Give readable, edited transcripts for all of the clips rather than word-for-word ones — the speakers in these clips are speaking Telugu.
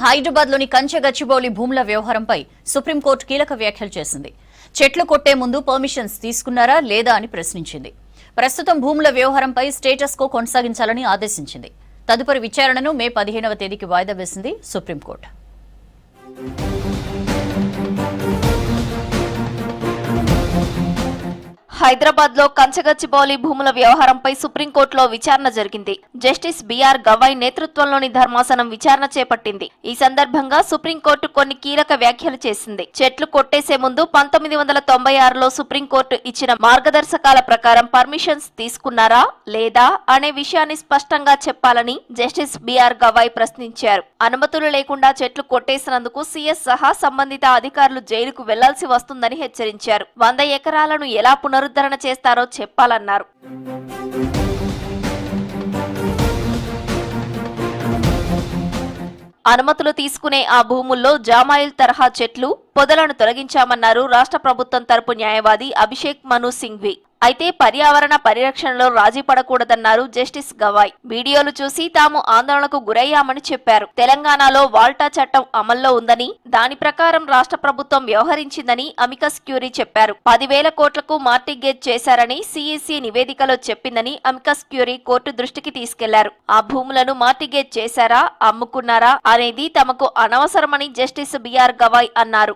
హైదరాబాద్ లోని కంచెగచ్చిబౌలి భూముల వ్యవహారంపై సుప్రీంకోర్టు కీలక వ్యాఖ్యలు చేసింది. చెట్లు కొట్టే ముందు పర్మిషన్స్ తీసుకున్నారా లేదా అని ప్రశ్నించింది. ప్రస్తుతం భూముల వ్యవహారంపై స్టేటస్ కో కొనసాగించాలని ఆదేశించింది. తదుపరి విచారణను మే 15వ తేదీకి వాయిదా వేసింది సుప్రీంకోర్టు. హైదరాబాద్ లో కంచెగచ్చిబౌలి భూముల వ్యవహారంపై సుప్రీంకోర్టులో విచారణ జరిగింది. జస్టిస్ బిఆర్ గవాయ్ నేతృత్వంలోని ధర్మాసనం విచారణ చేపట్టింది. ఈ సందర్భంగా సుప్రీంకోర్టు కొన్ని కీలక వ్యాఖ్యలు చేసింది. చెట్లు కొట్టేసే ముందు 1996లో సుప్రీంకోర్టు ఇచ్చిన మార్గదర్శకాల ప్రకారం పర్మిషన్స్ తీసుకున్నారా లేదా అనే విషయాన్ని స్పష్టంగా చెప్పాలని జస్టిస్ బిఆర్ గవాయ్ ప్రశ్నించారు. అనుమతులు లేకుండా చెట్లు కొట్టేసినందుకు సీఎస్ సహా సంబంధిత అధికారులు జైలుకు వెళ్లాల్సి వస్తుందని హెచ్చరించారు. 100 ఎకరాలను ఎలా పునరుద్ధరణ చేస్తారో చెప్పాలన్నారు. అనుమతులు తీసుకునే ఆ భూముల్లో జామాయిల్ తరహా చెట్లు పొదలను తొలగించామన్నారు రాష్ట్ర ప్రభుత్వం తరపు న్యాయవాది అభిషేక్ మను సింఘ్వి. అయితే పర్యావరణ పరిరక్షణలో రాజీ పడకూడదన్నారు జస్టిస్ గవాయ్. వీడియోలు చూసి తాము ఆందోళనకు గురయ్యామని చెప్పారు. తెలంగాణలో వాల్టా చట్టం అమల్లో ఉందని, దాని ప్రకారం రాష్ట్ర ప్రభుత్వం వ్యవహరించిందని అమికస్ క్యూరీ చెప్పారు. 10,000 కోట్లకు మార్టిగేజ్ చేశారని సిఈసి నివేదికలో చెప్పిందని అమికస్ క్యూరీ కోర్టు దృష్టికి తీసుకెళ్లారు. ఆ భూములను మార్టిగేజ్ చేశారా, అమ్ముకున్నారా అనేది తమకు అనవసరమని జస్టిస్ బిఆర్ గవాయ్ అన్నారు.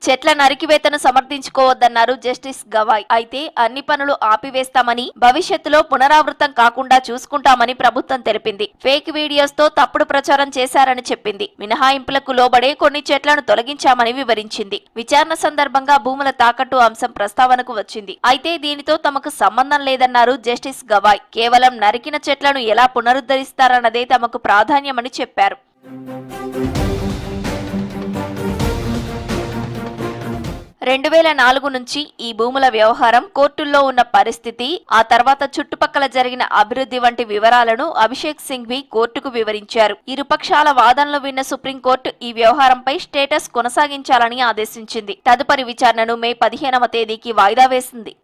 చెట్ల నరికివేతను సమర్థించుకోవద్దన్నారు జస్టిస్ గవాయ్. అయితే అన్ని పనులు ఆపివేస్తామని, భవిష్యత్తులో పునరావృతం కాకుండా చూసుకుంటామని ప్రభుత్వం తెలిపింది. ఫేక్ వీడియోస్ తో తప్పుడు ప్రచారం చేశారని చెప్పింది. మినహాయింపులకు లోబడే కొన్ని చెట్లను తొలగించామని వివరించింది. విచారణ సందర్భంగా భూముల తాకట్టు అంశం ప్రస్తావనకు వచ్చింది. అయితే దీనితో తమకు సంబంధం లేదన్నారు జస్టిస్ గవాయ్. కేవలం నరికిన చెట్లను ఎలా పునరుద్ధరిస్తారన్నదే తమకు ప్రాధాన్యమని చెప్పారు. 2004 నుంచి ఈ భూముల వ్యవహారం, కోర్టుల్లో ఉన్న పరిస్థితి, ఆ తర్వాత చుట్టుపక్కల జరిగిన అభివృద్ధి వంటి వివరాలను అభిషేక్ సింఘ్వి కోర్టుకు వివరించారు. ఇరుపక్షాల వాదనలు విన్న సుప్రీంకోర్టు ఈ వ్యవహారంపై స్టేటస్ కొనసాగించాలని ఆదేశించింది. తదుపరి విచారణను మే 15వ తేదీకి వాయిదా వేసింది.